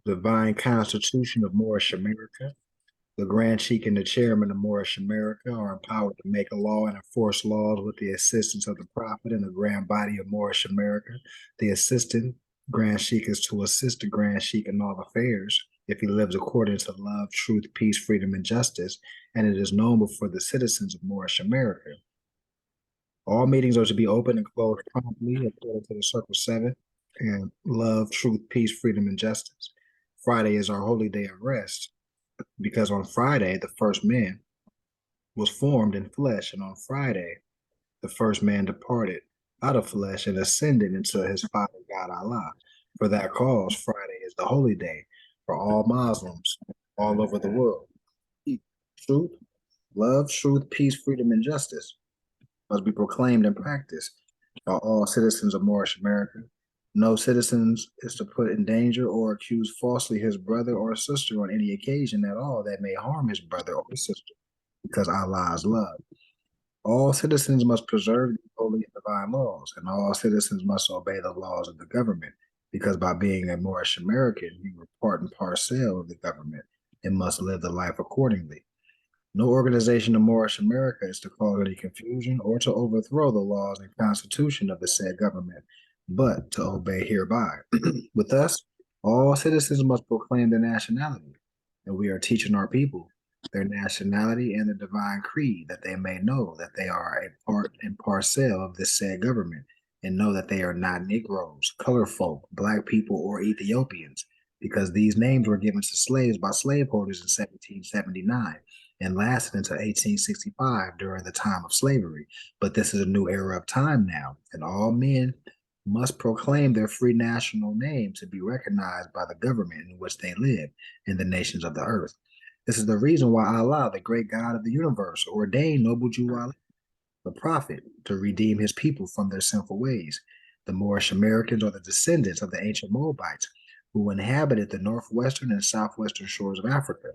Divine Constitution of Moorish America. The Grand Sheik and the Chairman of Moorish America are empowered to make a law and enforce laws with the assistance of the Prophet and the Grand Body of Moorish America. The Assistant Grand Sheik is to assist the Grand Sheik in all affairs if he lives according to love, truth, peace, freedom, and justice, and it is known before the citizens of Moorish America. All meetings are to be open and closed promptly according to the Circle 7 and love, truth, peace, freedom, and justice. Friday is our holy day of rest because on Friday, the first man was formed in flesh, and on Friday, the first man departed out of flesh and ascended into his Father God Allah. For that cause, Friday is the holy day for all Muslims all over the world. Truth, love, truth, peace, freedom, and justice must be proclaimed and practiced by all citizens of Moorish America. No citizen is to put in danger or accuse falsely his brother or sister on any occasion at all that may harm his brother or sister, because Allah is love. All citizens must preserve the holy and divine laws, and all citizens must obey the laws of the government, because by being a Moorish American, you are part and parcel of the government and must live the life accordingly. No organization in Moorish America is to cause any confusion or to overthrow the laws and constitution of the said government, but to obey hereby. With us, all citizens must proclaim their nationality, and we are teaching our people their nationality and the divine creed, that they may know that they are a part and parcel of this said government, and know that they are not Negroes, colored folk, black people, or Ethiopians, because these names were given to slaves by slaveholders in 1779 and lasted until 1865 during the time of slavery. But this is a new era of time now, and all men must proclaim their free national name to be recognized by the government in which they live in the nations of the earth. This is the reason why Allah, the great God of the universe, ordained Noble Jew Ali, the prophet, to redeem his people from their sinful ways. The Moorish Americans are the descendants of the ancient Moabites who inhabited the northwestern and southwestern shores of Africa.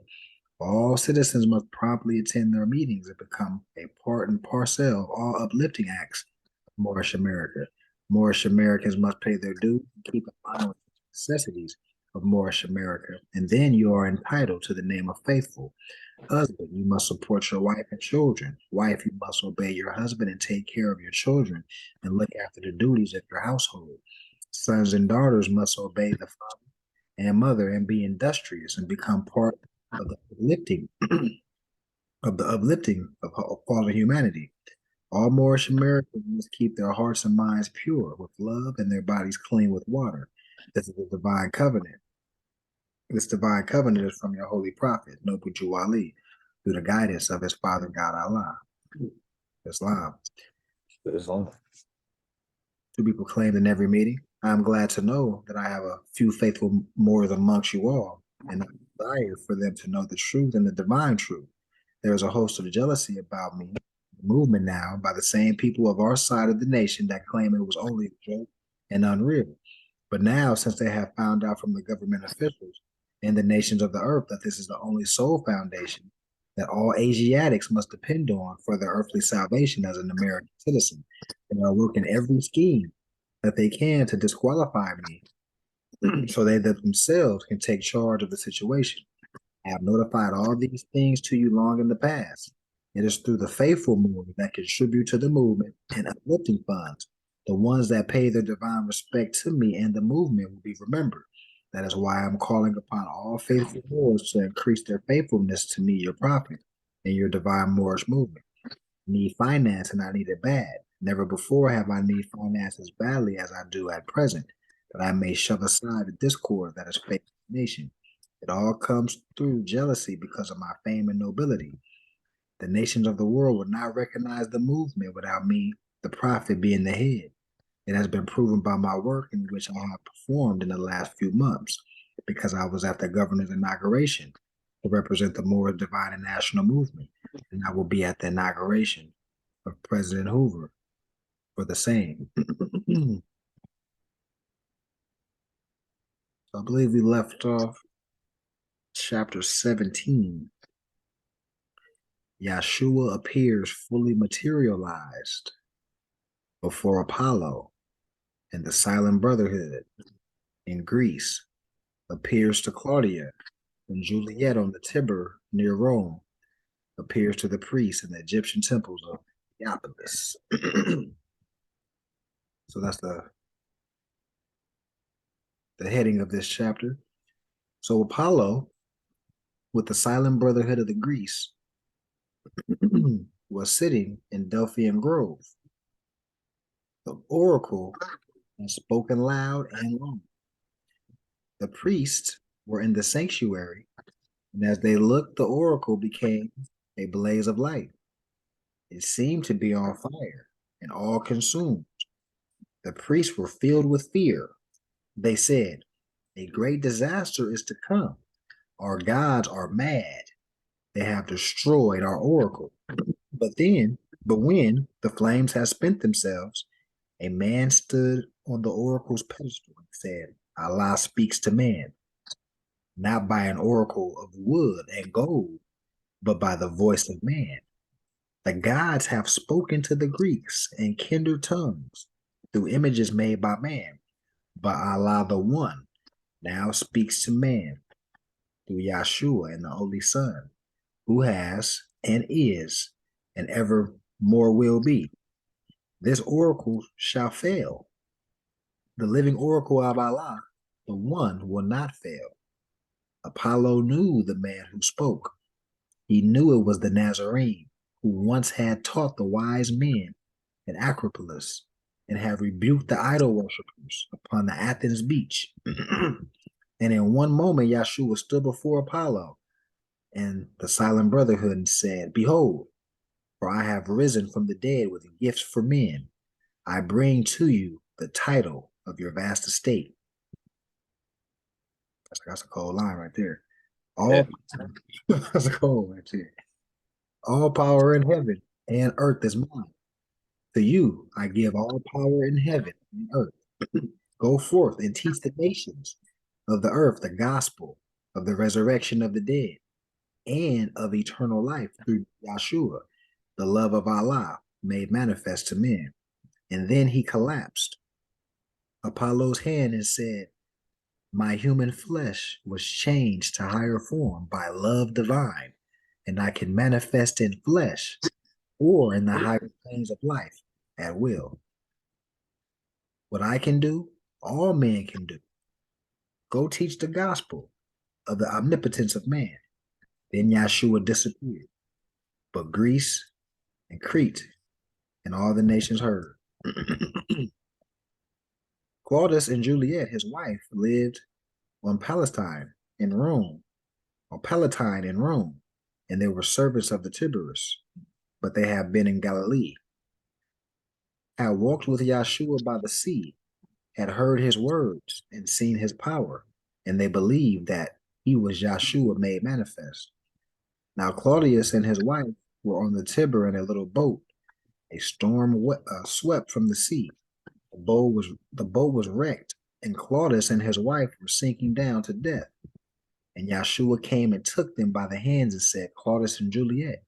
All citizens must promptly attend their meetings and become a part and parcel of all uplifting acts of Moorish America. Moorish Americans must pay their dues and keep in line with the necessities of Moorish America, and then you are entitled to the name of faithful. Husband, you must support your wife and children. Wife, you must obey your husband and take care of your children and look after the duties of your household. Sons and daughters must obey the father and mother and be industrious and become part of the uplifting of fallen humanity. All Moorish Americans must keep their hearts and minds pure with love and their bodies clean with water. This is the divine covenant. This divine covenant is from your holy prophet, Noble Jew Ali, through the guidance of his father God Allah. Islam. Islam. To be proclaimed in every meeting. I am glad to know that I have a few faithful Moors amongst you all, and I desire for them to know the truth and the divine truth. There is a host of jealousy about me, movement now, by the same people of our side of the nation that claim it was only a joke and unreal. But now, since they have found out from the government officials and the nations of the earth that this is the only sole foundation that all Asiatics must depend on for their earthly salvation as an American citizen, they are working every scheme that they can to disqualify me so they themselves can take charge of the situation. I have notified all these things to you long in the past. It is through the faithful Moors that contribute to the movement and uplifting funds. The ones that pay their divine respect to me and the movement will be remembered. That is why I'm calling upon all faithful Moors to increase their faithfulness to me, your prophet, and your divine Moorish movement. I need finance and I need it bad. Never before have I need finance as badly as I do at present, that I may shove aside the discord that is facing the nation. It all comes through jealousy because of my fame and nobility. The nations of the world would not recognize the movement without me, the prophet, being the head. It has been proven by my work in which I have performed in the last few months, because I was at the governor's inauguration to represent the more divine and national movement, and I will be at the inauguration of President Hoover for the same. So I believe we left off chapter 17. Yeshua appears fully materialized before Apollo and the Silent Brotherhood in Greece. appears to Claudia, and Juliet on the Tiber near Rome appears to the priests in the Egyptian temples of Neapolis. So that's the heading of this chapter. So Apollo, with the silent brotherhood of the Greeks, was sitting in Delphian Grove. The oracle had spoken loud and long. The priests were in the sanctuary, and as they looked, the oracle became a blaze of light. It seemed to be on fire and all consumed. The priests were filled with fear. They said, "A great disaster is to come. Our gods are mad. They have destroyed our oracle." But when the flames had spent themselves, a man stood on the oracle's pedestal and said, "Allah speaks to man, not by an oracle of wood and gold, but by the voice of man. The gods have spoken to the Greeks in kindred tongues through images made by man, but Allah the One now speaks to man through Yahshua and the Holy Son, who has and is and ever more will be. This oracle shall fail. The living oracle of Allah, the One, will not fail." Apollo knew the man who spoke. He knew it was the Nazarene who once had taught the wise men at Acropolis and had rebuked the idol worshippers upon the Athens beach. And in one moment, Yahshua stood before Apollo and the silent brotherhood and said, "Behold, for I have risen from the dead with gifts for men. I bring to you the title of your vast estate." That's a cold line right there. Yeah. That's a cold right there. "All power in heaven and earth is mine. To you I give all power in heaven and earth. Go forth and teach the nations of the earth the gospel of the resurrection of the dead and of eternal life through Yahshua, the love of Allah made manifest to men." And then he collapsed Apollo's hand and said, "My human flesh was changed to higher form by love divine, and I can manifest in flesh or in the higher planes of life at will. What I can do, all men can do. Go teach the gospel of the omnipotence of man." Then Yahshua disappeared, but Greece and Crete and all the nations heard. Claudius and Juliet, his wife, lived on Palestine in Rome, on Palatine in Rome, and they were servants of the Tiberius, but they have been in Galilee, had walked with Yahshua by the sea, had heard his words and seen his power, and they believed that he was Yahshua made manifest. Now Claudius and his wife were on the Tiber in a little boat. A storm swept from the sea. The boat was wrecked, and Claudius and his wife were sinking down to death. And Yahshua came and took them by the hands and said, "Claudius and Juliet,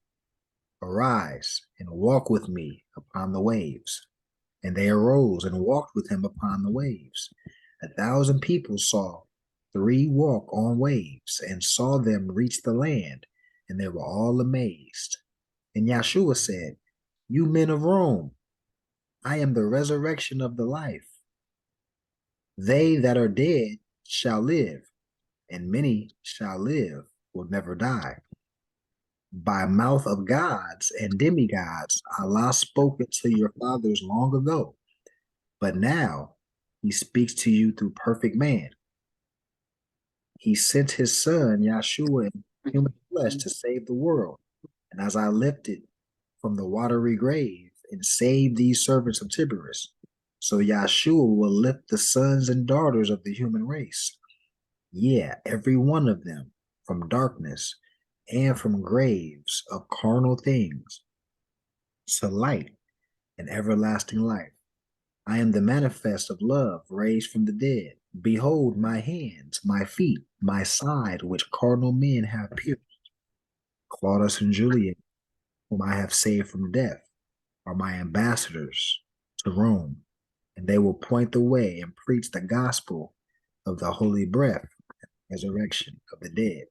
arise and walk with me upon the waves." And they arose and walked with him upon the waves. 1,000 people saw 3 walk on waves and saw them reach the land, and they were all amazed. And Yahshua said, "You men of Rome, I am the resurrection of the life. They that are dead shall live, and many shall live, will never die. By mouth of gods and demigods, Allah spoke it to your fathers long ago, but now he speaks to you through perfect man. He sent his son, Yahshua, in human flesh to save the world. And as I lifted from the watery grave and saved these servants of Tiberius, so Yahshua will lift the sons and daughters of the human race. Yeah, every one of them from darkness and from graves of carnal things to light and everlasting life. I am the manifest of love raised from the dead. Behold my hands, my feet, my side, which carnal men have pierced. Claudius and Juliet, whom I have saved from death, are my ambassadors to Rome, and they will point the way and preach the gospel of the holy breath resurrection of the dead.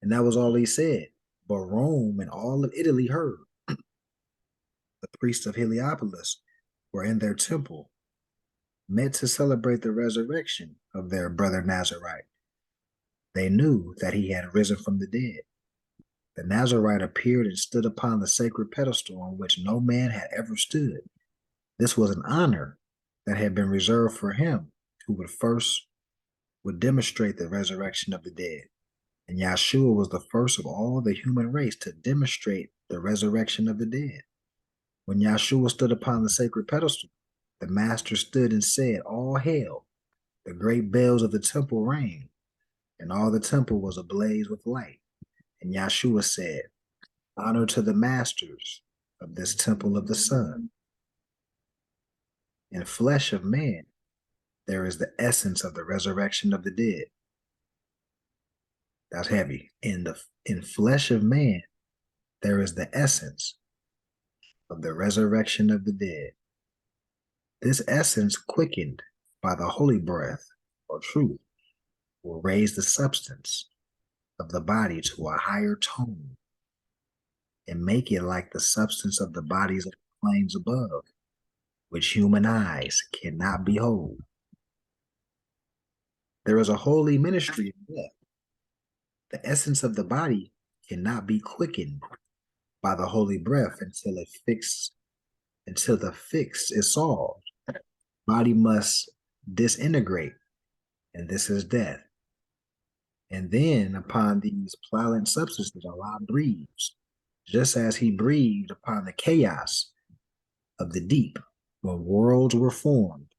And that was all he said. But Rome and all of Italy heard. The priests of Heliopolis were in their temple, meant to celebrate the resurrection of their brother Nazarite. They knew that he had risen from the dead. The Nazarite appeared and stood upon the sacred pedestal on which no man had ever stood. This was an honor that had been reserved for him who would demonstrate the resurrection of the dead. And Yahshua was the first of all the human race to demonstrate the resurrection of the dead. When Yahshua stood upon the sacred pedestal, the master stood and said, "All hail." The great bells of the temple rang, and all the temple was ablaze with light. And Yahshua said, "Honor to the masters of this temple of the sun." In flesh of man, there is the essence of the resurrection of the dead. That's heavy. In flesh of man, there is the essence of the resurrection of the dead. This essence, quickened by the holy breath or truth, will raise the substance of the body to a higher tone and make it like the substance of the bodies of the flames above, which human eyes cannot behold. There is a holy ministry of death. The essence of the body cannot be quickened by the holy breath until the fix is solved. Body must disintegrate, and this is death. And then upon these pliant substances, Allah breathes, just as he breathed upon the chaos of the deep when worlds were formed.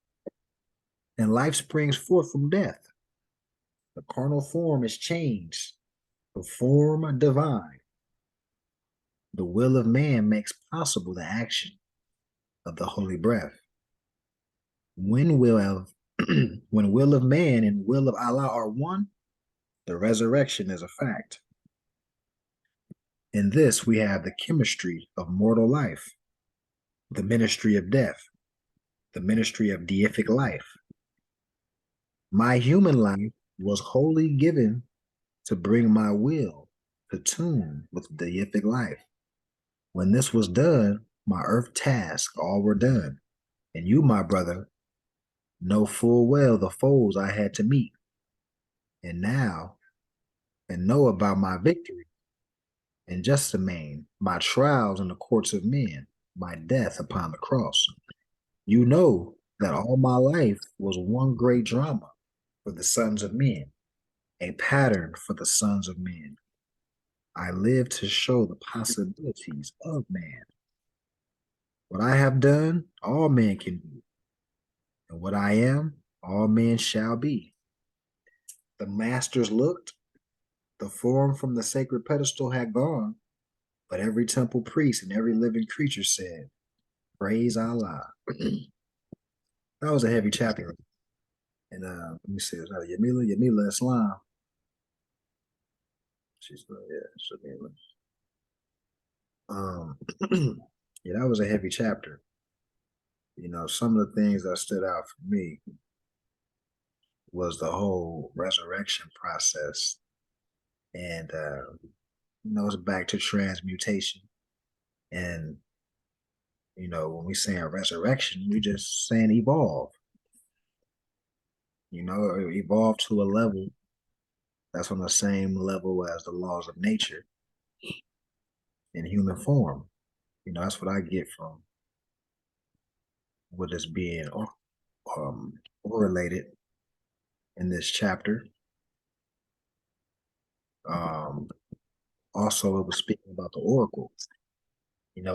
And life springs forth from death. The carnal form is changed to form divine. The will of man makes possible the action of the holy breath. When will of man and will of Allah are one, the resurrection is a fact. In this, we have the chemistry of mortal life, the ministry of death, the ministry of deific life. My human life was wholly given to bring my will to tune with deific life. When this was done, my earth tasks all were done. And you, my brother, know full well the foes I had to meet. And know about my victory and Jessamine, my trials in the courts of men, my death upon the cross. You know that all my life was one great drama for the sons of men, a pattern for the sons of men. I live to show the possibilities of man. What I have done, all men can do. And what I am, all men shall be. The masters looked, the form from the sacred pedestal had gone, but every temple priest and every living creature said, "Praise Allah." That was a heavy chapter. And let me see, it was Yamila Islam. She's Yamila. Yeah, that was a heavy chapter. You know, some of the things that stood out for me was the whole resurrection process. And it's back to transmutation. And when we saying resurrection, we just saying evolve. Evolve to a level that's on the same level as the laws of nature in human form. That's what I get from what is being related in this chapter. Also, it was speaking about the oracle. In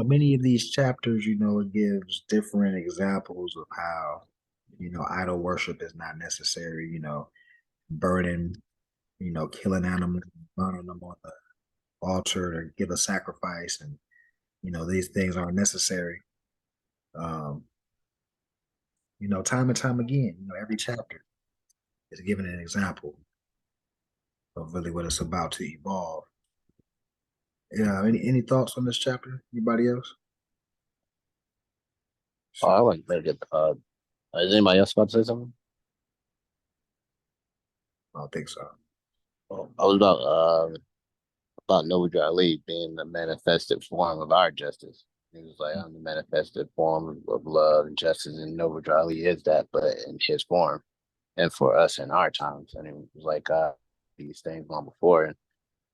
many of these chapters, it gives different examples of how, idol worship is not necessary, burning, killing animals, burning them on the altar to give a sacrifice. And, these things aren't necessary. Time and time again, every chapter is giving an example of really what it's about to evolve. Yeah, any thoughts on this chapter? Anybody else? I like to make it. Is anybody else about to say something? I don't think so. Well, I was about Noble Ali being the manifested form of our justice. He was like, I'm the manifested form of love and justice, and Noble Ali is that, but in his form. And for us in our times, and it was like these things long before, and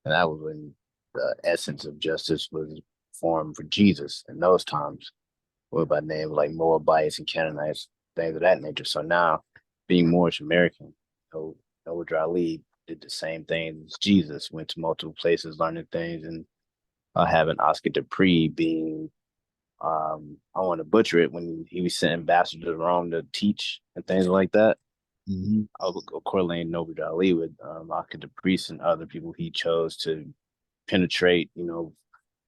that was when the essence of justice was formed for Jesus in those times, with by names like Moabites and Canaanites, things of that nature. So now, being Moorish American, Noble Ali did the same thing as Jesus, went to multiple places learning things, and having Oscar Dupree being, I want to butcher it, when he was sent ambassador to Rome to teach and things like that. Mm-hmm. I would go correlate Noble Ali with Oscar Dupree and other people he chose to penetrate,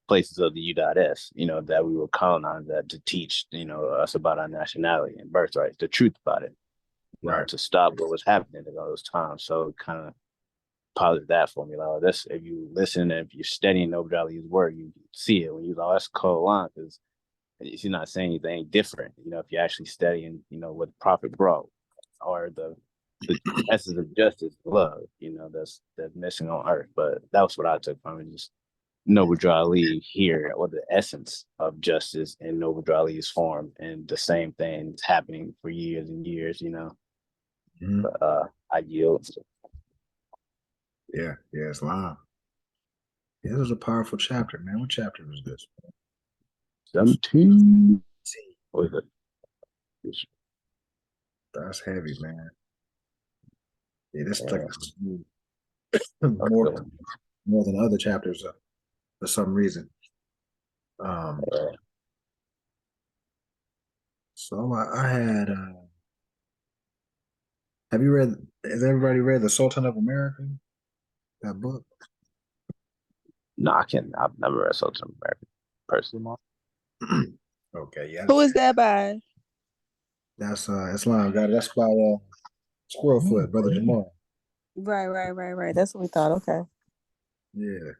places of the U.S., that we were colonized, that to teach, us about our nationality and birthright, the truth about it, Right. to stop what was happening at those times. So kind of posited that for me. Like, that's, if you listen and if you're studying Noble Ali's work, you see it when you like, that's a cold line, because he's not saying anything different. If you're actually studying, what the prophet brought, or the essence of justice, love, that's missing on earth. But that was what I took from it. Just Noble Ali here, or the essence of justice in Noble Ali's form, and the same thing is happening for years and years. Mm-hmm. But I yield. Yeah, yeah, it's live. Yeah, this was a powerful chapter, man. What chapter was this? 17. What is it? That's heavy, man. Yeah, this is like Yeah, more more than other chapters for some reason. Um, yeah. so I had. Have you read? Has everybody read The Sultan of America? That book. No, I can't. I've never read Sultan American personally. Okay, yeah, Who is that by? that's Islam got it. That's by Squirrelfoot, Brother Jamal. Right. That's what we thought. Okay. Yeah.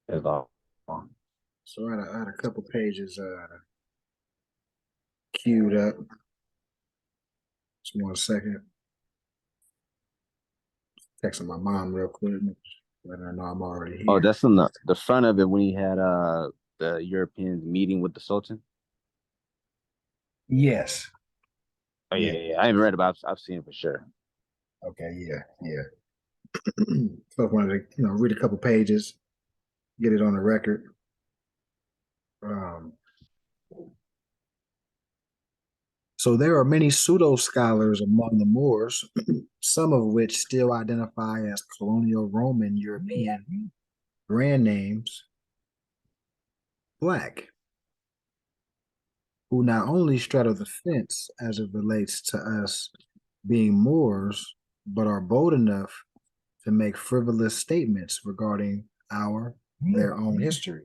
It's all. So I had a couple pages queued up. Just 1 second. Texting my mom real quick, letting her know I'm already Oh, here. that's in the front of it when he had the Europeans meeting with the Sultan. Yes. Oh yeah, Yeah. yeah. I haven't read about. I've seen it for sure. Okay. Yeah. Yeah. So I wanted to, read a couple pages, get it on the record. Um, so there are many pseudo scholars among the Moors, some of which still identify as colonial Roman European brand names, black, who not only straddle the fence as it relates to us being Moors, but are bold enough to make frivolous statements regarding their own history.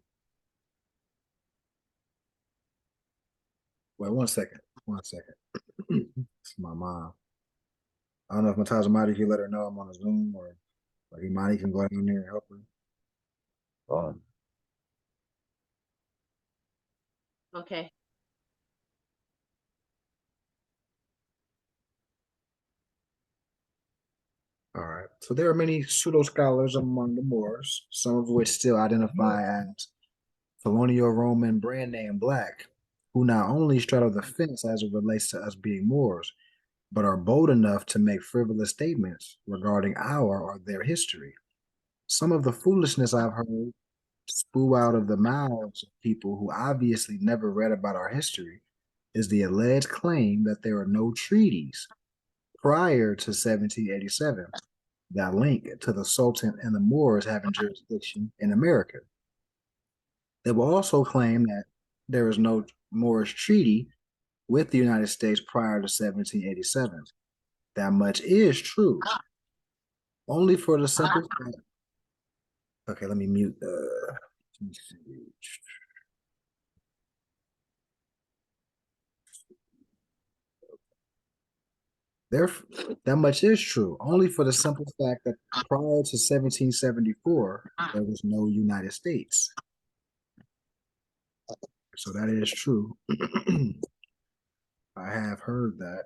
Wait 1 second. 1 second. It's my mom. I don't know if Matazamati can let her know I'm on a Zoom, or Imani can go down there and help her. Um, Okay. All right. So there are many pseudo scholars among the Moors, some of which still identify as colonial Roman brand name black, who not only straddle the fence as it relates to us being Moors, but are bold enough to make frivolous statements regarding our or their history. Some of the foolishness I've heard spew out of the mouths of people who obviously never read about our history is the alleged claim that there are no treaties prior to 1787 that link to the Sultan and the Moors having jurisdiction in America. They will also claim that there is no Moorish treaty with the United States prior to 1787. That much is true, only for the simple fact. Okay, let me mute. Let me see. There, that much is true, only for the simple fact that prior to 1774, there was no United States. So that is true. I have heard that,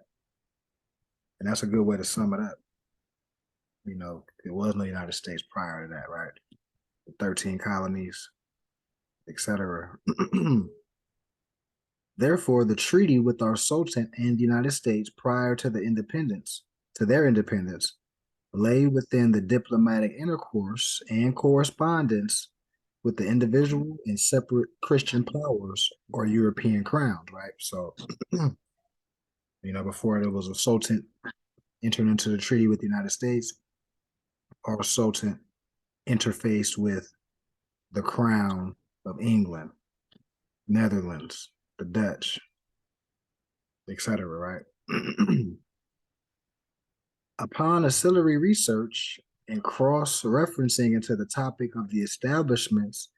and that's a good way to sum it up. You know, it was no United States prior to that, right? 13 colonies, etc. Therefore, the treaty with our Sultan and the United States prior to their independence, lay within the diplomatic intercourse and correspondence with the individual and separate Christian powers or European crowns, right? So, before there was a Sultan entered into the treaty with the United States, our Sultan interfaced with the crown of England, Netherlands, the Dutch, etc., right? Upon ancillary research and cross-referencing into the topic of the establishments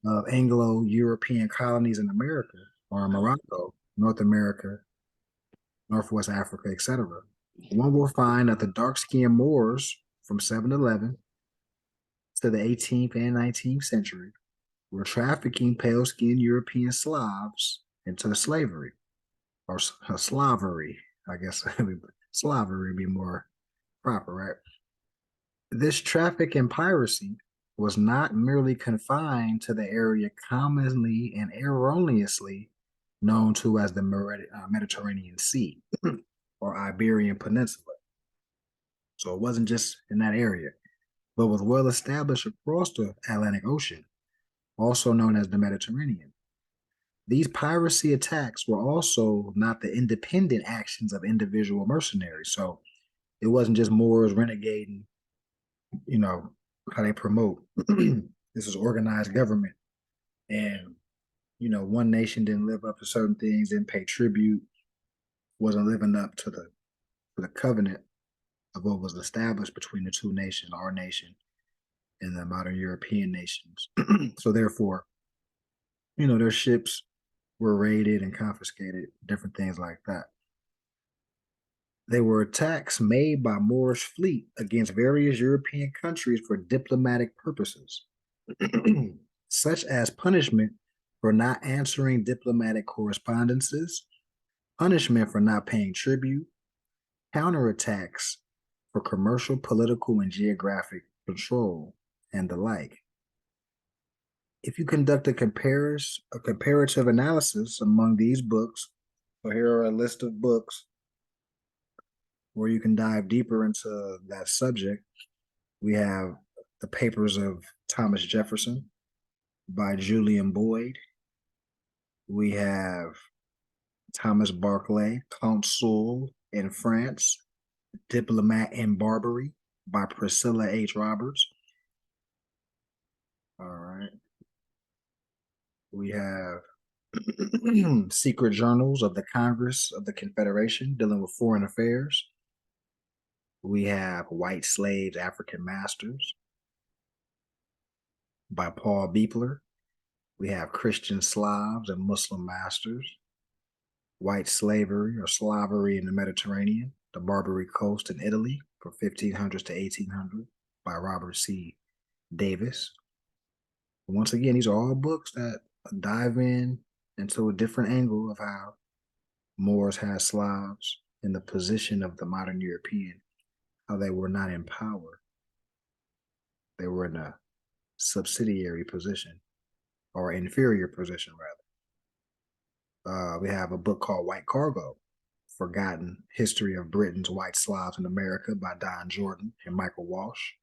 of Anglo-European colonies in America or Morocco, North America, Northwest Africa, etc., one will find that the dark-skinned Moors from 711 to the 18th and 19th century were trafficking pale-skinned European Slavs into slavery or slavery, I guess. Slavery would be more proper, right? This traffic and piracy was not merely confined to the area commonly and erroneously known to as the Mediterranean Sea or Iberian Peninsula. So it wasn't just in that area, but was well established across the Atlantic Ocean, also known as the Mediterranean. These piracy attacks were also not the independent actions of individual mercenaries. So it wasn't just Moors renegading, how they promote. This is organized government. And, one nation didn't live up to certain things, didn't pay tribute, wasn't living up to the covenant of what was established between the two nations, our nation and the modern European nations. So therefore, their ships were raided and confiscated, different things like that. They were attacks made by Moorish fleet against various European countries for diplomatic purposes, such as punishment for not answering diplomatic correspondences, punishment for not paying tribute, counterattacks for commercial, political, and geographic control, and the like. If you conduct a comparative analysis among these books, so here are a list of books where you can dive deeper into that subject. We have the Papers of Thomas Jefferson by Julian Boyd. We have Thomas Barclay, Consul in France, Diplomat in Barbary by Priscilla H. Roberts. All right. We have Secret Journals of the Congress of the Confederation dealing with foreign affairs. We have White Slaves, African Masters by Paul Beepler. We have Christian Slavs and Muslim Masters. White Slavery or Slavery in the Mediterranean, the Barbary Coast in Italy from 1500s to 1800 by Robert C. Davis. Once again, these are all books that dive into a different angle of how Moors had Slavs in the position of the modern European, how they were not in power. They were in a subsidiary position or inferior position, rather. We have a book called White Cargo, Forgotten History of Britain's White Slavs in America by Don Jordan and Michael Walsh.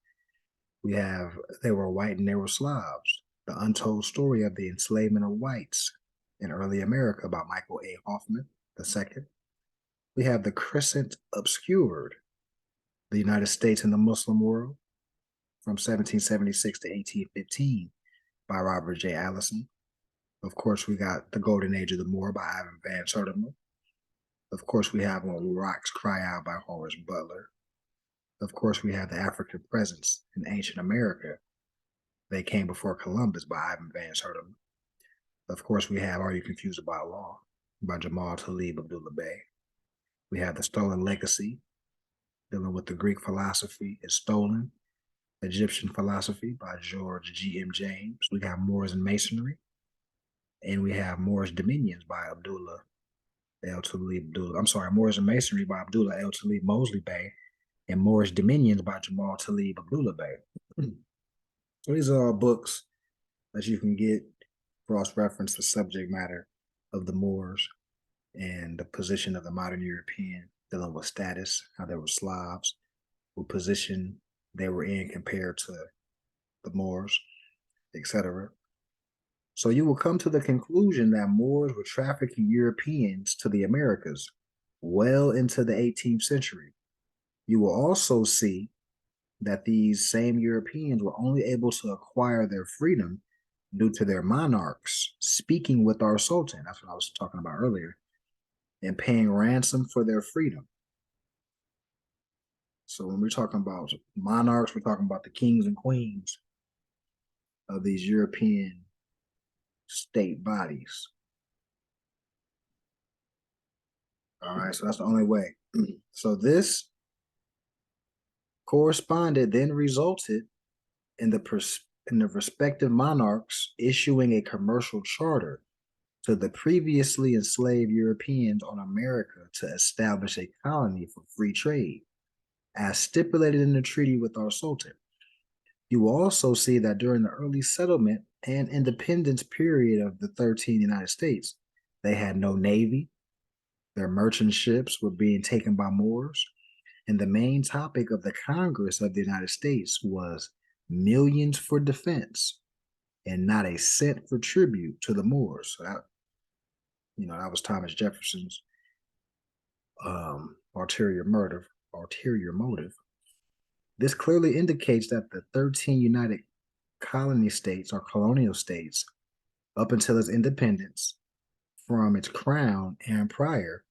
We have They Were White and They Were Slavs, The Untold Story of the Enslavement of Whites in Early America by Michael A. Hoffman II. We have The Crescent Obscured, The United States and the Muslim World from 1776 to 1815 by Robert J. Allison. Of course, we got The Golden Age of the Moor by Ivan Van Sertima. Of course, we have When Rocks Cry Out by Horace Butler. Of course, we have The African Presence in Ancient America. They Came Before Columbus by Ivan Van Sertima. Of course, we have Are You Confused About Law by Jamal Talib Abdullah Bey. We have The Stolen Legacy, dealing with the Greek philosophy is stolen, Egyptian philosophy by George G.M. James. We have Moors and Masonry. And we have Moorish Dominions by Moors and Masonry by Abdullah L. Talib Mosley Bey. and Moorish Dominions by Jamal Talib Abdullah Bey. So these are all books that you can get cross-reference the subject matter of the Moors and the position of the modern European dealing with status, how they were Slavs, what position they were in compared to the Moors, etc. So you will come to the conclusion that Moors were trafficking Europeans to the Americas well into the 18th century. You will also see that these same Europeans were only able to acquire their freedom due to their monarchs speaking with our Sultan. That's what I was talking about earlier, and paying ransom for their freedom. So when we're talking about monarchs, we're talking about the kings and queens of these European state bodies. All right, so that's the only way. So this corresponded then resulted in the respective monarchs issuing a commercial charter to the previously enslaved Europeans on America to establish a colony for free trade, as stipulated in the treaty with our Sultan. You will also see that during the early settlement and independence period of the 13 United States, they had no navy, their merchant ships were being taken by Moors, and the main topic of the Congress of the United States was millions for defense and not a cent for tribute to the Moors. So that, that was Thomas Jefferson's ulterior motive. This clearly indicates that the 13 United Colony States or colonial states, up until its independence from its crown and prior,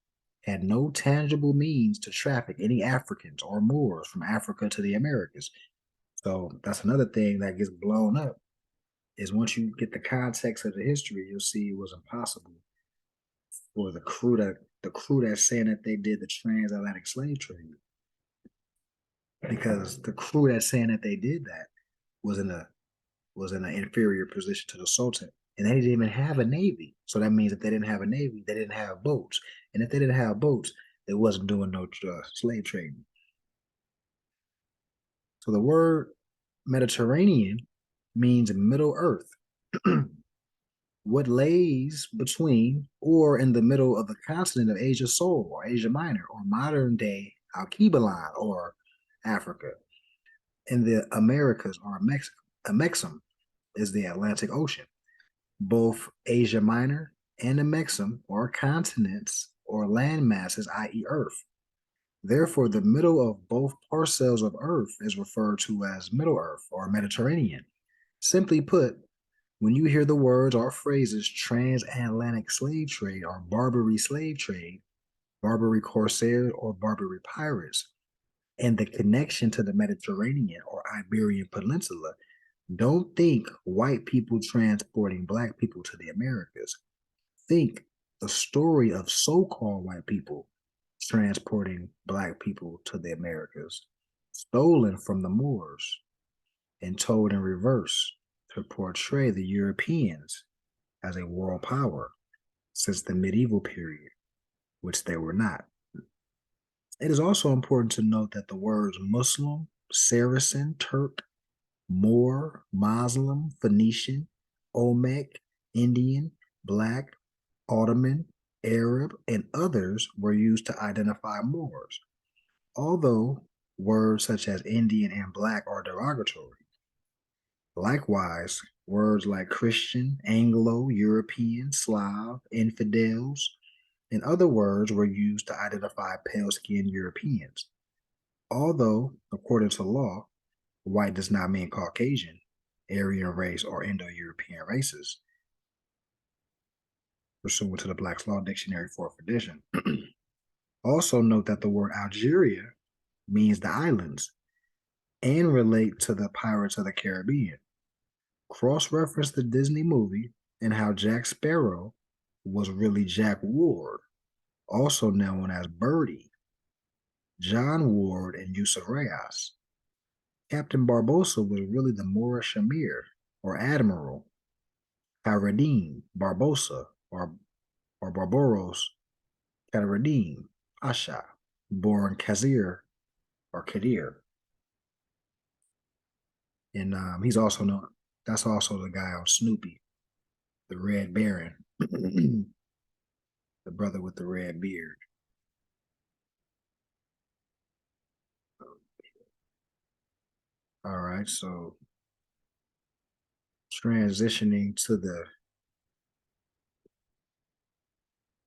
had no tangible means to traffic any Africans or Moors from Africa to the Americas. So that's another thing that gets blown up, is once you get the context of the history, you'll see it was impossible for the crew that's saying that they did the transatlantic slave trade, because the crew that's saying that they did that was in an inferior position to the Sultan, and they didn't even have a navy. So that means if they didn't have a navy, they didn't have boats, and if they didn't have boats, they wasn't doing no slave trading. So the word Mediterranean means Middle Earth, what lays between or in the middle of the continent of Asia Sol or Asia Minor or modern day Alkebulan or Africa. In the Americas or Amexem is the Atlantic Ocean. Both Asia Minor and Amexem are continents or land masses, i.e. Earth. Therefore, the middle of both parcels of Earth is referred to as Middle Earth or Mediterranean. Simply put, when you hear the words or phrases transatlantic slave trade or Barbary slave trade, Barbary corsairs or Barbary pirates, and the connection to the Mediterranean or Iberian Peninsula, don't think white people transporting black people to the Americas. Think the story of so-called white people transporting black people to the Americas, stolen from the Moors and told in reverse to portray the Europeans as a world power since the medieval period, which they were not. It is also important to note that the words Muslim, Saracen, Turk, Moor, Muslim, Phoenician, Olmec, Indian, Black, Ottoman, Arab, and others were used to identify Moors, although words such as Indian and Black are derogatory. Likewise, words like Christian, Anglo, European, Slav, infidels, and other words were used to identify pale-skinned Europeans. Although, according to law, white does not mean Caucasian, Aryan race, or Indo-European races, pursuant to the Black's Law Dictionary, 4th edition. Also note that the word Algeria means the islands and relate to the Pirates of the Caribbean. Cross-reference the Disney movie and how Jack Sparrow was really Jack Ward, also known as Birdie, John Ward, and Yusuf Reyes. Captain Barbossa was really the Moorish Emir or Admiral Khaireddin Barbossa or Barbaros Khaireddin Pasha, born Khazir or Kadir. And he's also known, that's also the guy on Snoopy, the Red Baron, the brother with the red beard. All right, so transitioning to the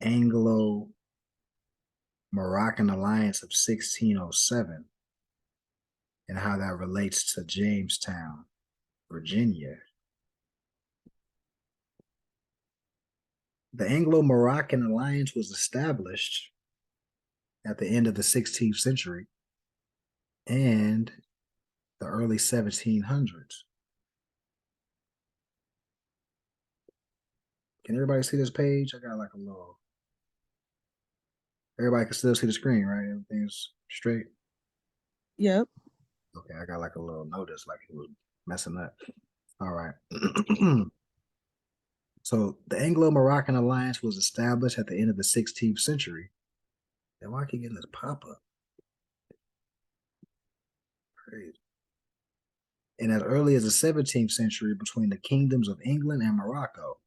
Anglo-Moroccan alliance of 1607 and how that relates to Jamestown, Virginia. The Anglo-Moroccan alliance was established at the end of the 16th century and the early 1700s. Can everybody see this page? I got like a little. Everybody can still see the screen, right? Everything's straight. Yep. Okay, I got like a little notice, like it was messing up. All right. So the Anglo-Moroccan alliance was established at the end of the 16th century. And why I keep getting this pop-up? Crazy. And as early as the 17th century, between the kingdoms of England and Morocco,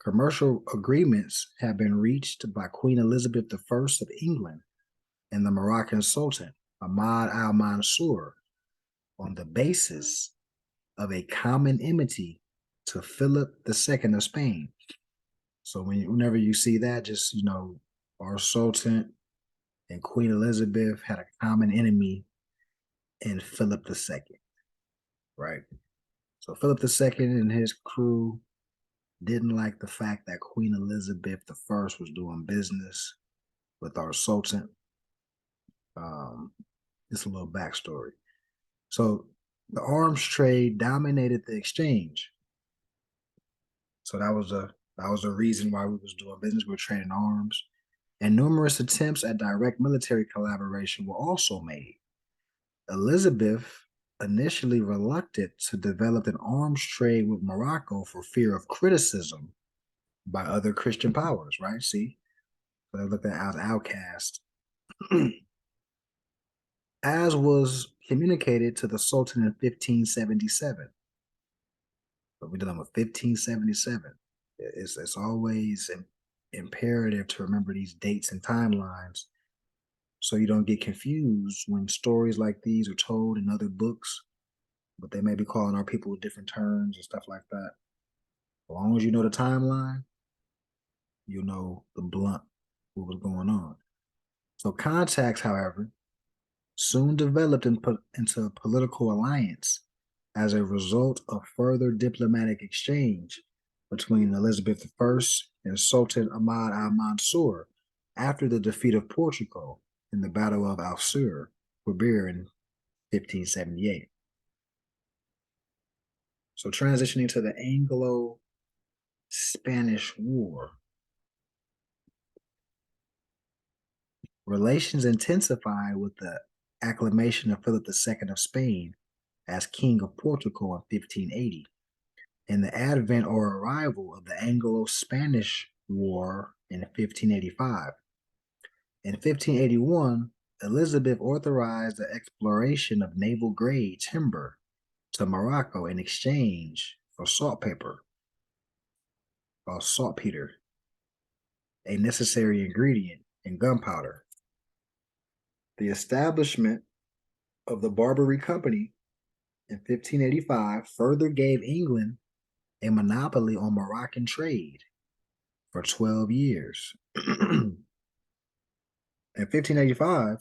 commercial agreements have been reached by Queen Elizabeth I of England and the Moroccan Sultan, Ahmad al-Mansur, on the basis of a common enmity to Philip II of Spain. So whenever you see that, just, our Sultan and Queen Elizabeth had a common enemy in Philip II, right? So Philip II and his crew didn't like the fact that Queen Elizabeth I was doing business with our Sultan. Just a little backstory. So the arms trade dominated the exchange. So that was a reason why we was doing business. We were trading arms. And numerous attempts at direct military collaboration were also made. Elizabeth initially reluctant to develop an arms trade with Morocco for fear of criticism by other Christian powers, right? See, so they looked at as outcast. As was communicated to the Sultan in 1577. But we're dealing with 1577. It's always imperative to remember these dates and timelines so you don't get confused when stories like these are told in other books, but they may be calling our people with different terms and stuff like that. As long as you know the timeline, you know the blunt what was going on. So contacts, however, soon developed into a political alliance as a result of further diplomatic exchange between Elizabeth I and Sultan Ahmad al-Mansur after the defeat of Portugal in the Battle of Alcir, Quibir in 1578. So transitioning to the Anglo-Spanish War. Relations intensified with the acclamation of Philip II of Spain as King of Portugal in 1580, and the advent or arrival of the Anglo-Spanish War in 1585. In 1581, Elizabeth authorized the exploration of naval-grade timber to Morocco in exchange for saltpeter, or saltpeter, a necessary ingredient in gunpowder. The establishment of the Barbary Company in 1585 further gave England a monopoly on Moroccan trade for 12 years. In 1585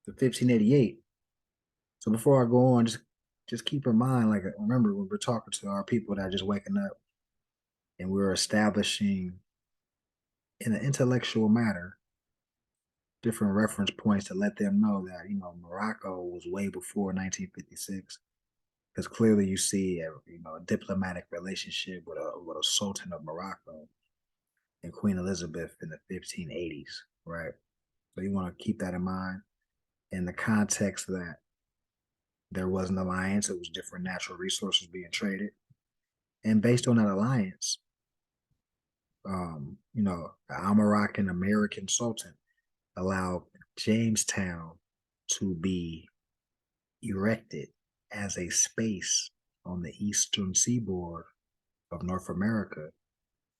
to 1588. So before I go on, just keep in mind, like, remember when we're talking to our people that are just waking up and we're establishing in an intellectual matter different reference points to let them know that, Morocco was way before 1956. Because clearly you see a diplomatic relationship with a Sultan of Morocco and Queen Elizabeth in the 1580s, right? So you want to keep that in mind in the context that there was an alliance, it was different natural resources being traded. And based on that alliance, the Moroccan American Sultan allowed Jamestown to be erected as a space on the eastern seaboard of North America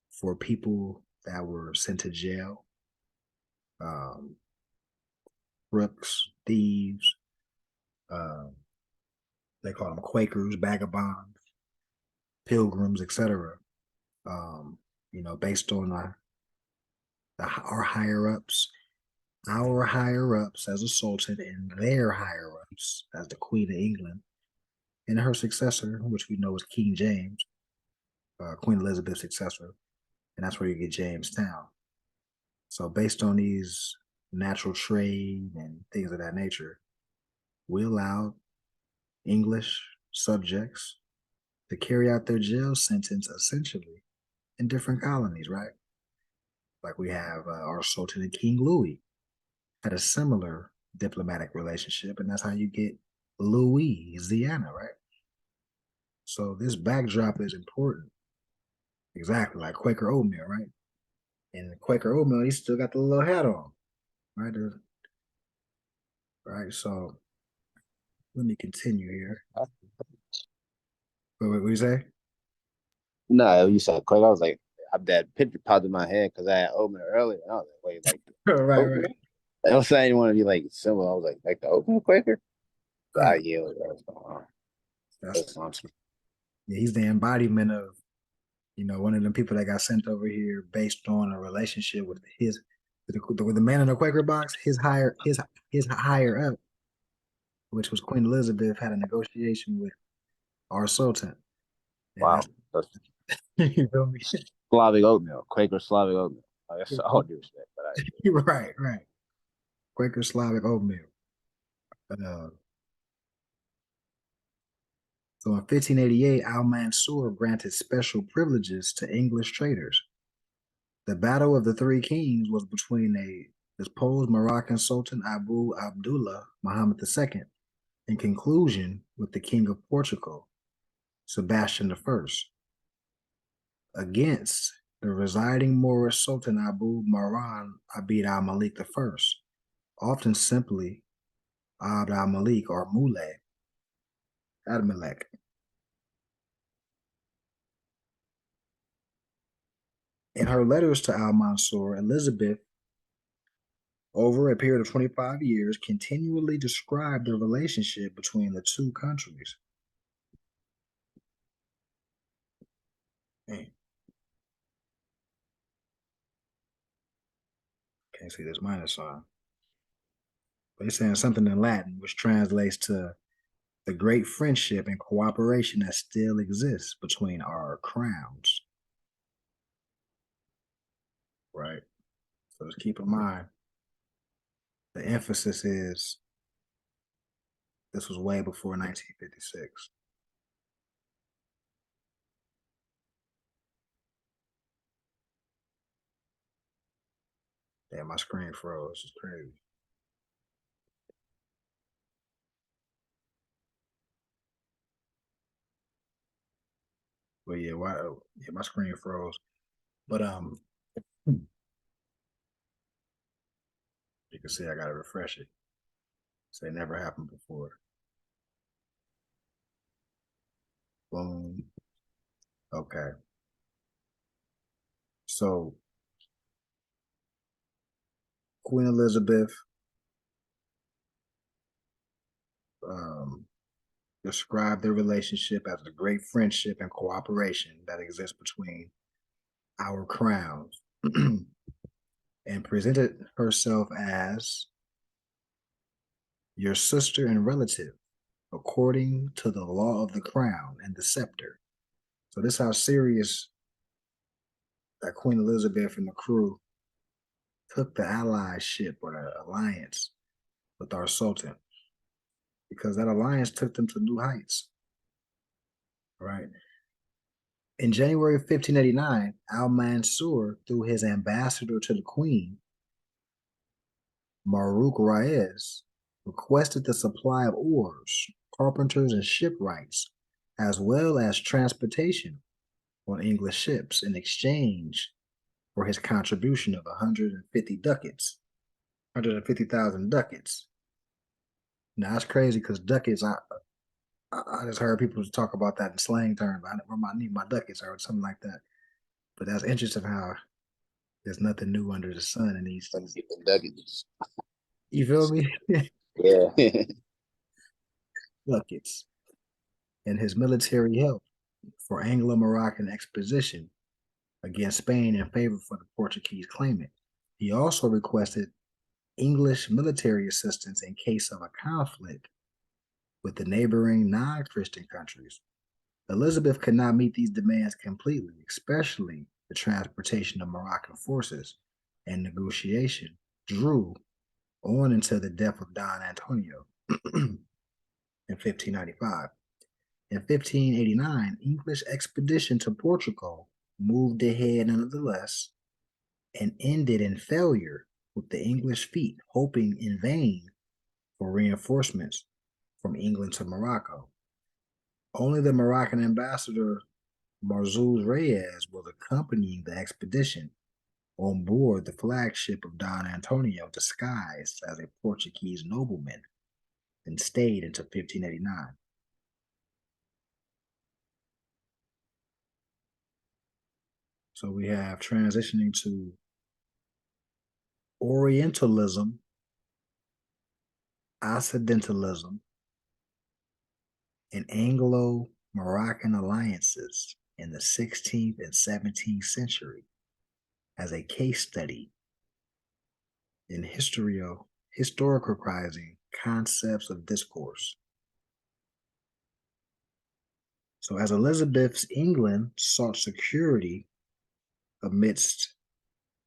for people that were sent to jail, crooks, thieves, they call them Quakers, vagabonds, pilgrims, etc. Based on our higher ups, as a sultan, and their higher ups as the Queen of England, and her successor, which we know is King James, Queen Elizabeth's successor, and that's where you get Jamestown. So based on these natural trade and things of that nature, we allowed English subjects to carry out their jail sentence essentially in different colonies, right? Like we have our Sultan and King Louis had a similar diplomatic relationship, and that's how you get Louisiana, right? So this backdrop is important. Exactly, like Quaker oatmeal, right? And the Quaker oatmeal, he still got the little hat on, right? Right, so let me continue here. What you say? No, you said Quaker. I was like, that picture popped in my head because I had oatmeal earlier. And I was like, wait, like Right, oatmeal? right. I was saying you want to be like similar. I was like the oatmeal Quaker? Ah, Right. yeah, what's going on? That's yeah, he's the embodiment of, one of them people that got sent over here based on a relationship with with the man in the Quaker box, his higher up, which was Queen Elizabeth, had a negotiation with our Sultan. And Wow. That's you feel me? Slavic oatmeal, Quaker Slavic oatmeal. I guess all due respect, but Right, right. Quaker Slavic oatmeal. So in 1588, Al-Mansur granted special privileges to English traders. The Battle of the Three Kings was between a deposed Moroccan Sultan Abu Abdullah Muhammad II, in conclusion with the King of Portugal, Sebastian I, against the residing Moorish Sultan Abu Marwan Abd al-Malik I, often simply Abd al-Malik or Muley Admalek. In her letters to Al-Mansur, Elizabeth, over a period of 25 years, continually described the relationship between the two countries. Man. Can't see this minus sign. But it's saying something in Latin, which translates to the great friendship and cooperation that still exists between our crowns. Right? So just keep in mind, the emphasis is this was way before 1956. Damn, my screen froze. It's crazy. But yeah, my screen froze. But you can see I gotta refresh it. So it never happened before. Boom. Okay. So Queen Elizabeth described their relationship as a great friendship and cooperation that exists between our crowns and presented herself as your sister and relative according to the law of the crown and the scepter. So this is how serious that Queen Elizabeth and the crew took the allyship or the alliance with our Sultan, because that alliance took them to new heights. Right. In January 1589, Al-Mansur, through his ambassador to the Queen, Maruk Reyes, requested the supply of oars, carpenters, and shipwrights, as well as transportation on English ships in exchange for his contribution of 150 ducats, 150,000 ducats. Now it's crazy because ducats. I just heard people talk about that in slang terms. I need my ducats or something like that. But that's interesting how there's nothing new under the sun in these. Let me get the nuggets. You feel me? Yeah. Ducats. And his military help for Anglo-Moroccan expedition against Spain in favor for the Portuguese claimant. He also requested English military assistance in case of a conflict with the neighboring non-Christian countries. Elizabeth could not meet these demands completely, especially the transportation of Moroccan forces, and negotiation drew on until the death of Don Antonio in 1595. In 1589, English expedition to Portugal moved ahead nonetheless and ended in failure, with the English fleet hoping in vain for reinforcements from England to Morocco. Only the Moroccan ambassador Marzuz Reyes was accompanying the expedition on board the flagship of Don Antonio, disguised as a Portuguese nobleman, and stayed until 1589. So we have transitioning to Orientalism, Occidentalism, and Anglo-Moroccan alliances in the 16th and 17th century as a case study in historicizing concepts of discourse. So as Elizabeth's England sought security amidst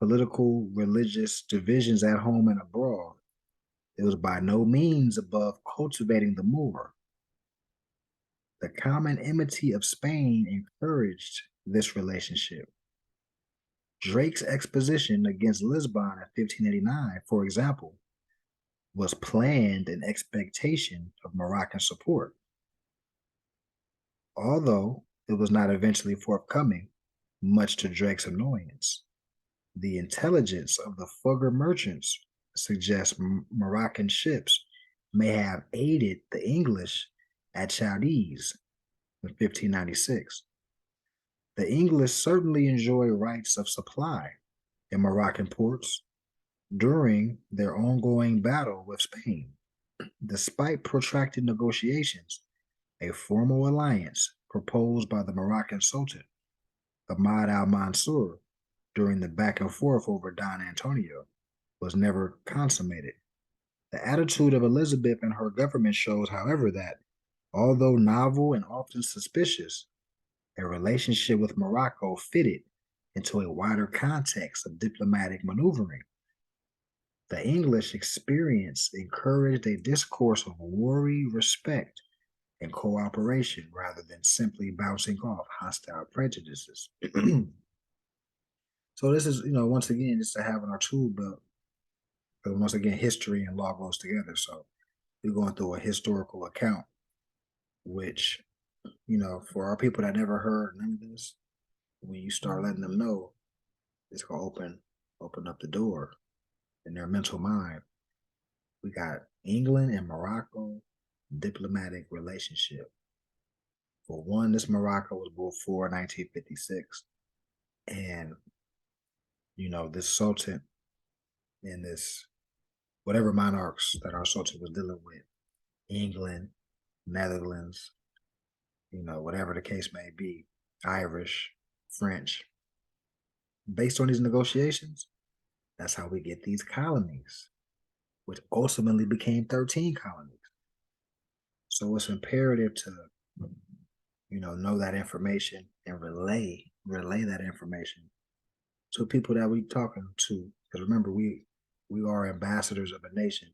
political, religious divisions at home and abroad, it was by no means above cultivating the Moor. The common enmity of Spain encouraged this relationship. Drake's expedition against Lisbon in 1589, for example, was planned in expectation of Moroccan support. Although it was not eventually forthcoming, much to Drake's annoyance. The intelligence of the Fugger merchants suggests Moroccan ships may have aided the English at Cadiz in 1596. The English certainly enjoy rights of supply in Moroccan ports during their ongoing battle with Spain. Despite protracted negotiations, a formal alliance proposed by the Moroccan Sultan, Ahmad al-Mansur, during the back and forth over Don Antonio, was never consummated. The attitude of Elizabeth and her government shows, however, that although novel and often suspicious, a relationship with Morocco fitted into a wider context of diplomatic maneuvering. The English experience encouraged a discourse of worry, respect, and cooperation rather than simply bouncing off hostile prejudices. So this is, once again, just to have in our tool belt, but once again, history and law goes together. So we're going through a historical account, which, for our people that never heard none of this, when you start letting them know, it's gonna open up the door in their mental mind. We got England and Morocco diplomatic relationship. For one, this Morocco was before 1956, and this Sultan and this whatever monarchs that our Sultan was dealing with, England, Netherlands, whatever the case may be, Irish, French. Based on these negotiations, that's how we get these colonies, which ultimately became 13 colonies. So it's imperative to, know that information and relay that information to people that we talking to. Because remember, we are ambassadors of a nation.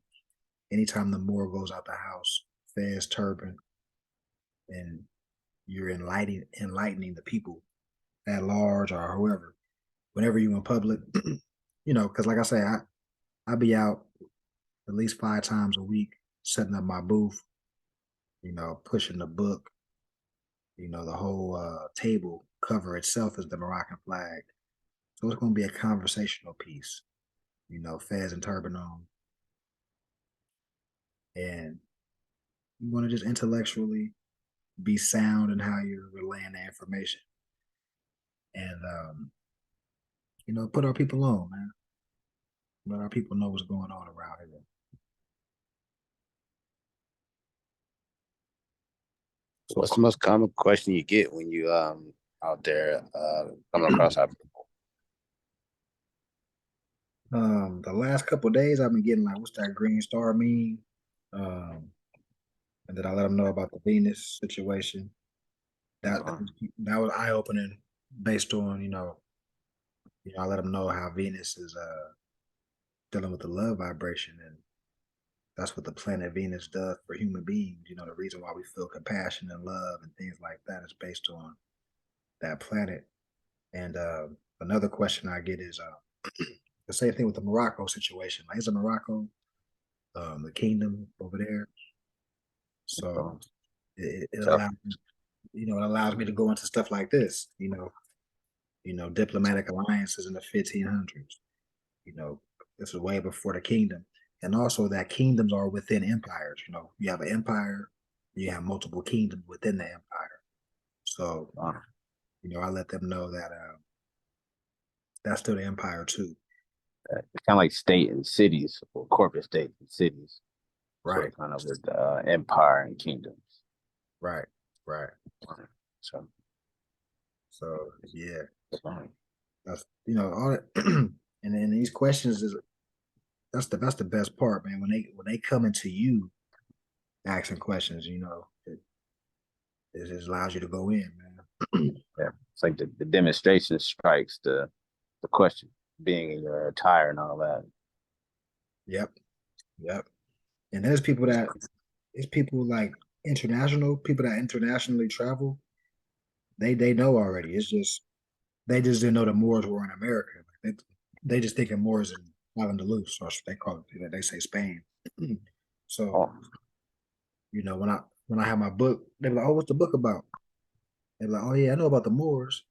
Anytime the Moor goes out the house, fez turban, and you're enlightening the people at large or whoever, whenever you're in public, because like I say, I be out at least 5 times a week setting up my booth, pushing the book, the whole table cover itself is the Moroccan flag. So it's going to be a conversational piece, fez and turban on. And You want to just intellectually be sound in how you're relaying the information, and put our people on, man. Let our people know what's going on around here. So, What's the most common question you get when you out there coming across our people? the last couple of days I've been getting like, what's that green star mean? And then I let them know about the Venus situation. That was eye opening, based on I let them know how Venus is dealing with the love vibration, and that's what the planet Venus does for human beings. The reason why we feel compassion and love and things like that is based on that planet. And another question I get is the same thing with the Morocco situation. Like, isn't Morocco the kingdom over there? So it So, allows it allows me to go into stuff like this. Diplomatic alliances in the 1500s. This is way before the kingdom, and also that kingdoms are within empires. You have an empire, you have multiple kingdoms within the empire. So I let them know that that's still the empire too. it's kind of like state and cities, or corporate states and cities. Right. So kind of with empire and kingdoms. Right. So Yeah, fine. that's all that, and then these questions is that's the best part, man. When they come into you asking questions, it just allows you to go in, man. Yeah, it's like the demonstration strikes the question, being in your attire and all that. Yep. And there's people like international people that internationally travel. They know already. It's just they just didn't know the Moors were in America. They just thinking Moors in Island of Luz, or they call it. They say Spain. So Oh, when I have my book, they're like, "Oh, what's the book about?" They're like, "Oh yeah, I know about the Moors."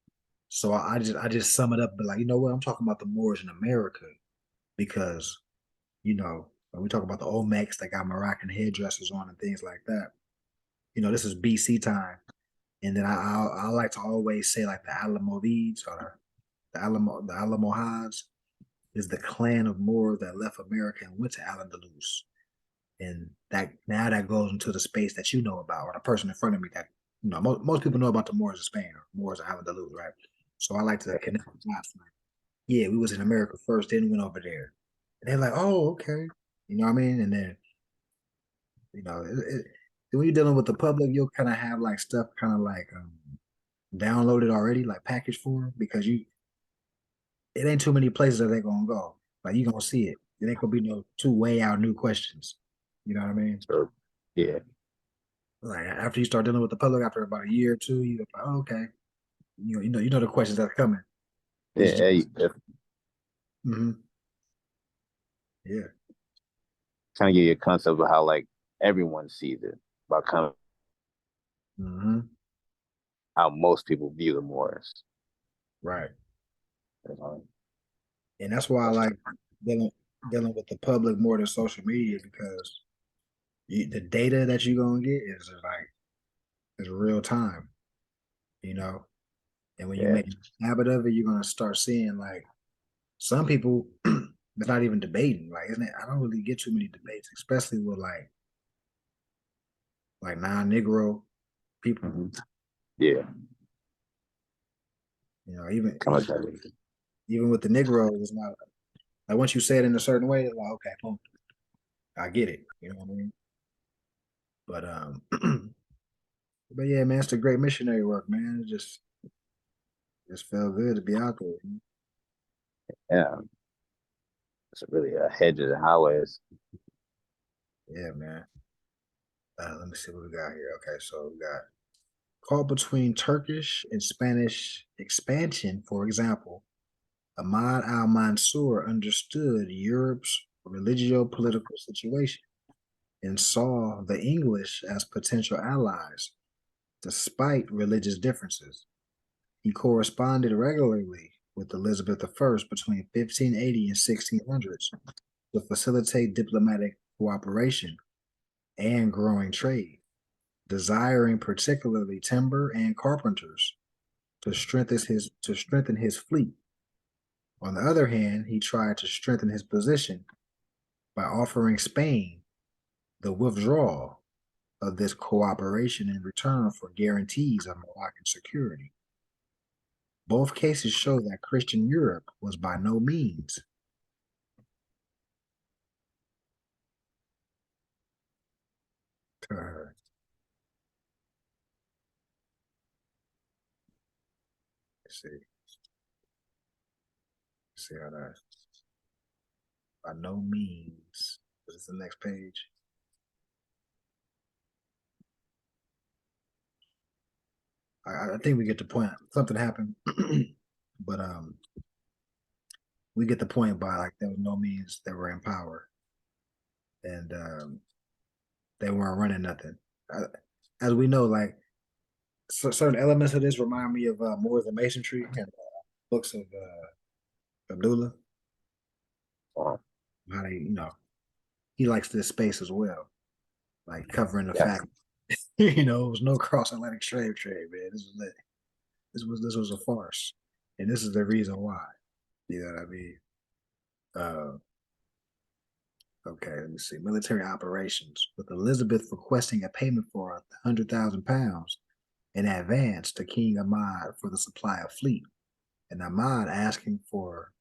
So I just sum it up, but like, you know what? I'm talking about the Moors in America because when we talk about the Olmecs that got Moroccan headdresses on and things like that. This is BC time, and then I like to always say like the Almoravids or the Almohads is the clan of Moors that left America and went to Al-Andalus, and that now that goes into the space that you know about, or the person in front of me that most people know about the Moors of Spain or Moors of Al-Andalus, right? So I like to connect the dots. Like, yeah, we was in America first, then went over there. And they're like, oh, okay. You know what I mean? And then, when you're dealing with the public, you'll kind of have like stuff kind of like downloaded already, like package form, because it ain't too many places that they're gonna go. Like you gonna see it. It ain't gonna be no two way out new questions. You know what I mean? so yeah, Like after you start dealing with the public after about a year or two, you're like, oh, okay. You know the questions that's coming. It's yeah. just, If mhm. Yeah. kind of give you a concept of how like everyone sees it, about kind of Hmm. how most people view the Moors. Right. You know? And that's why I like dealing dealing with the public more than social media, because the data that you're gonna get is real time, you know. And when you Yeah. make a habit of it, you're gonna start seeing like some people it's not even debating. Like, isn't it? I don't really get too many debates, especially with like non-Negro people. Mhm. Yeah. Even Kind of that. even with the Negro, it's not like once you say it in a certain way, it's like okay, boom, I get it. You know what I mean? But but yeah, man, it's a great missionary work, man. It just felt good to be out there. Yeah. It's really a hedge of the highways. Yeah, man. Let me see what we got here. Okay, so we got caught between Turkish and Spanish expansion, for example. Ahmad al-Mansur understood Europe's religio-political situation and saw the English as potential allies, despite religious differences. He corresponded regularly with Elizabeth I between 1580 and 1600s to facilitate diplomatic cooperation and growing trade. desiring particularly timber and carpenters to strengthen his fleet. On the other hand, he tried to strengthen his position by offering Spain the withdrawal of this cooperation in return for guarantees of Moroccan security. Both cases show that Christian Europe was by no means let's see. Let's see how that by no means. What is the next page? I think we get the point. Something happened, but we get the point by like there was no means they were in power, and they weren't running nothing. As we know, like certain elements of this remind me of Moors and Masonry and books of Abdullah. Wow. How they, he likes this space as well, like covering the Yeah. fact, it was no cross-Atlantic slave trade, man. This was a farce, and this is the reason why. You know what I mean? Okay, let me see. Military operations, with Elizabeth requesting a payment for £100,000 in advance to King Ahmad for the supply of fleet, and Ahmad asking for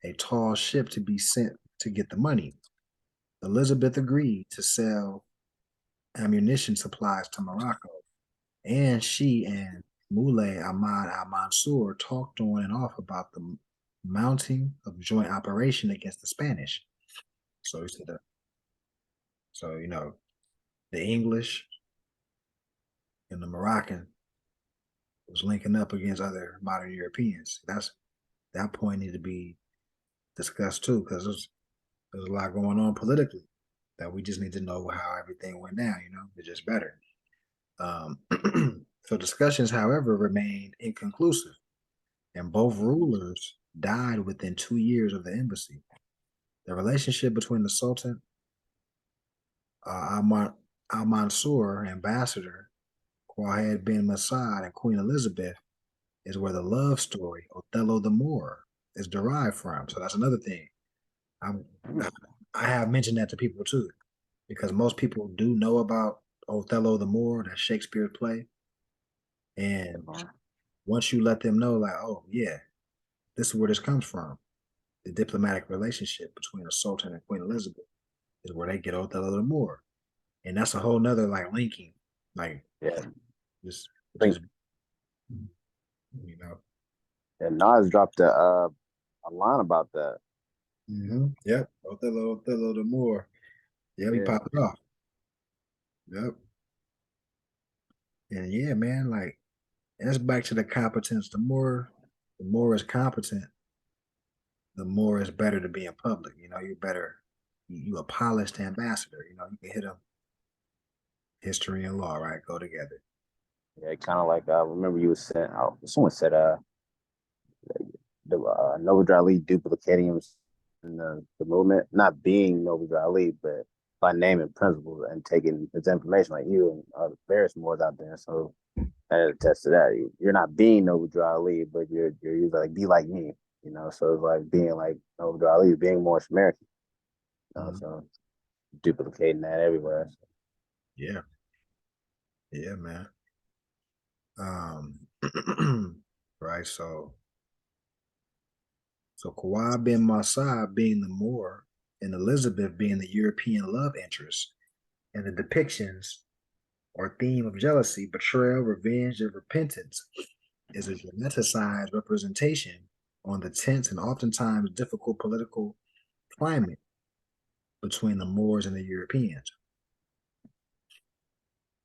a tall ship to be sent to get the money. Elizabeth agreed to sell ammunition supplies to Morocco, and she and Moulay Ahmad al-Mansur talked on and off about the mounting of joint operation against the Spanish. So he said that. So the English and the Moroccan was linking up against other modern Europeans. That point needed to be discussed too, because there's a lot going on politically that we just need to know how everything went down. It's just better. So discussions, however, remained inconclusive, and both rulers died within 2 years of the embassy. The relationship between the Sultan al-Mansur, ambassador Quahad bin Masad, and Queen Elizabeth is where the love story Othello the Moor is derived from. So that's another thing. I have mentioned that to people too, because most people do know about Othello the Moor, that Shakespeare play. And once you let them know, like, oh yeah, this is where this comes from. The diplomatic relationship between the Sultan and Queen Elizabeth is where they get Othello the Moor. And that's a whole nother like linking. Like just And Nas dropped a line about that. Yep. Othello the Moor. Yeah, he popped it off. Yep. And yeah, man, like that's back to the competence. The more is competent, the more it's better to be in public. You're better. You a polished ambassador. You can hit them. History and law, right, go together. Yeah, kind of like remember you was saying. Someone said the Noble Ali duplicating in the movement, not being Noble Ali, but by name and principles and taking his information, like you and various Moors out there. So that attests to that. You're not being Noble Ali, but you're like be like me. So it's like being like Noble Ali, being more American. So duplicating that everywhere. So. Yeah. Yeah, man. Right. So Quwad bin Masad being the Moor and Elizabeth being the European love interest, and the depictions or theme of jealousy, betrayal, revenge, and repentance is a dramatized representation on the tense and oftentimes difficult political climate between the Moors and the Europeans.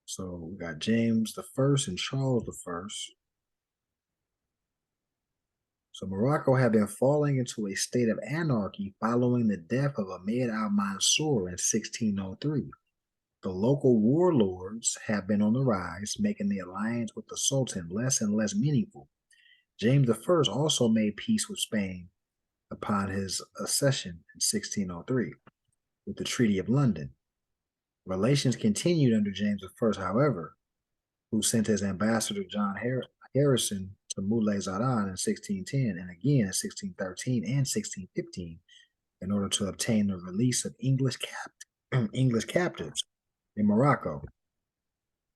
So we got James I and Charles I. So Morocco had been falling into a state of anarchy following the death of Ahmed al-Mansur in 1603. The local warlords have been on the rise, making the alliance with the Sultan less and less meaningful. James I also made peace with Spain upon his accession in 1603 with the Treaty of London. Relations continued under James I, however, who sent his ambassador John Harrison to Moulay Zadan in 1610 and again in 1613 and 1615 in order to obtain the release of English captives in Morocco.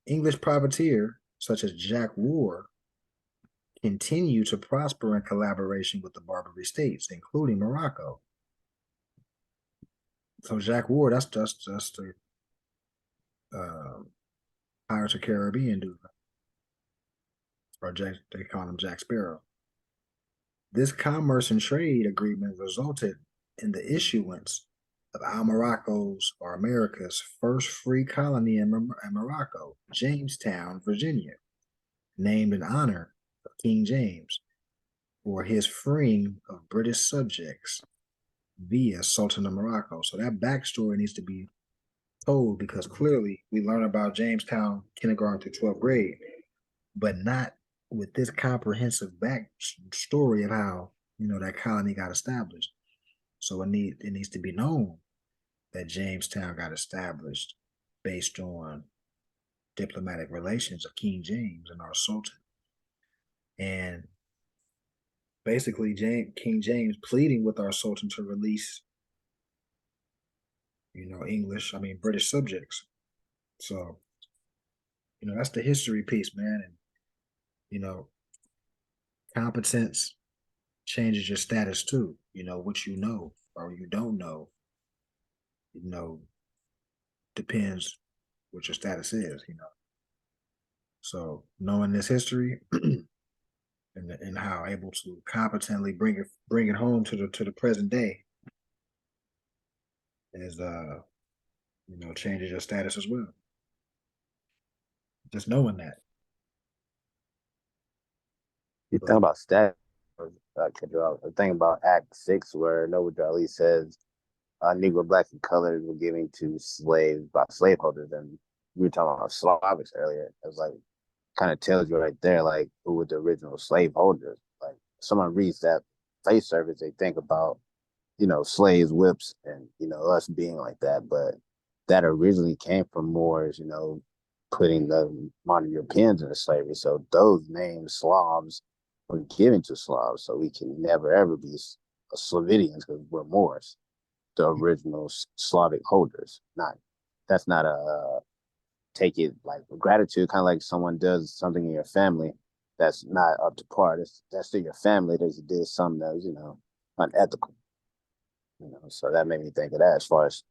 English privateers such as Jack Roore continued to prosper in collaboration with the Barbary states, including Morocco. So Jack Roore, that's the Pirates of the Caribbean dude, or Jack, they call him Jack Sparrow. This commerce and trade agreement resulted in the issuance of Al Morocco's, or America's, first free colony in Morocco, Jamestown, Virginia, named in honor of King James for his freeing of British subjects via Sultan of Morocco. So that backstory needs to be told because clearly we learn about Jamestown kindergarten through 12th grade, but not with this comprehensive backstory of how, you know, that colony got established. So it needs to be known that Jamestown got established based on diplomatic relations of King James and our Sultan. And basically King James pleading with our Sultan to release, you know, British subjects. So, you know, that's the history piece, man. And, you know, competence changes your status too. You know, what you know or you don't know, you know, depends what your status is, you know. So knowing this history and how able to competently bring it home to the present day is you know, changes your status as well. Just knowing that. You think about stat, the thing about Act 6 where Noble Ali says Negro, blacks, and colored were given to slaves by slaveholders, and we were talking about Slavics earlier. It was like kind of tells you right there, like who were the original slaveholders. Like someone reads that face service, they think about, you know, slaves, whips, and you know us being like that, but that originally came from Moors, you know, putting the modern Europeans into slavery. So those names, Slavs, were given to Slavs. So we can never ever be Slavidians because we're Moors, the original Slavic holders. Not that's not a take it like gratitude, kind of like someone does something in your family that's not up to par. That's still your family. They did something that was, you know, unethical. You know, so that made me think of that as far as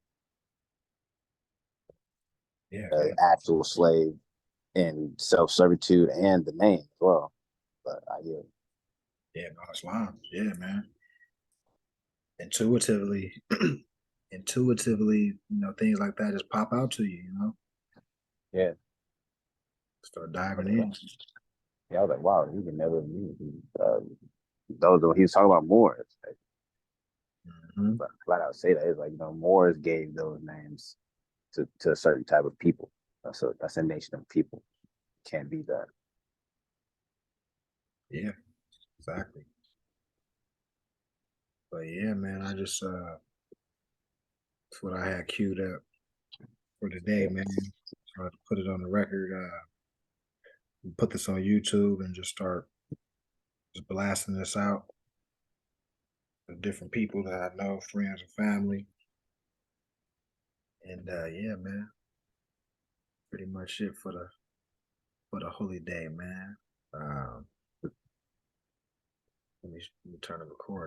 Yeah, actual slave and self servitude and the name as well. But yeah, no, Islam. Yeah, man. Intuitively, you know, things like that just pop out to you, you know. yeah, Start diving in. yeah. I was like, wow, you can never. Those he was talking about Moors. Like, but flat out say that it's like, you know, Moors gave those names to a certain type of people. So that's a nation of people. Can't be that. Yeah, exactly. But yeah, man, I just that's what I had queued up for today, Yeah. man. Try to put it on the record, put this on YouTube and just start just blasting this out to different people that I know, friends and family. And yeah, man. Pretty much it for the holy day, man. Let me turn the recording.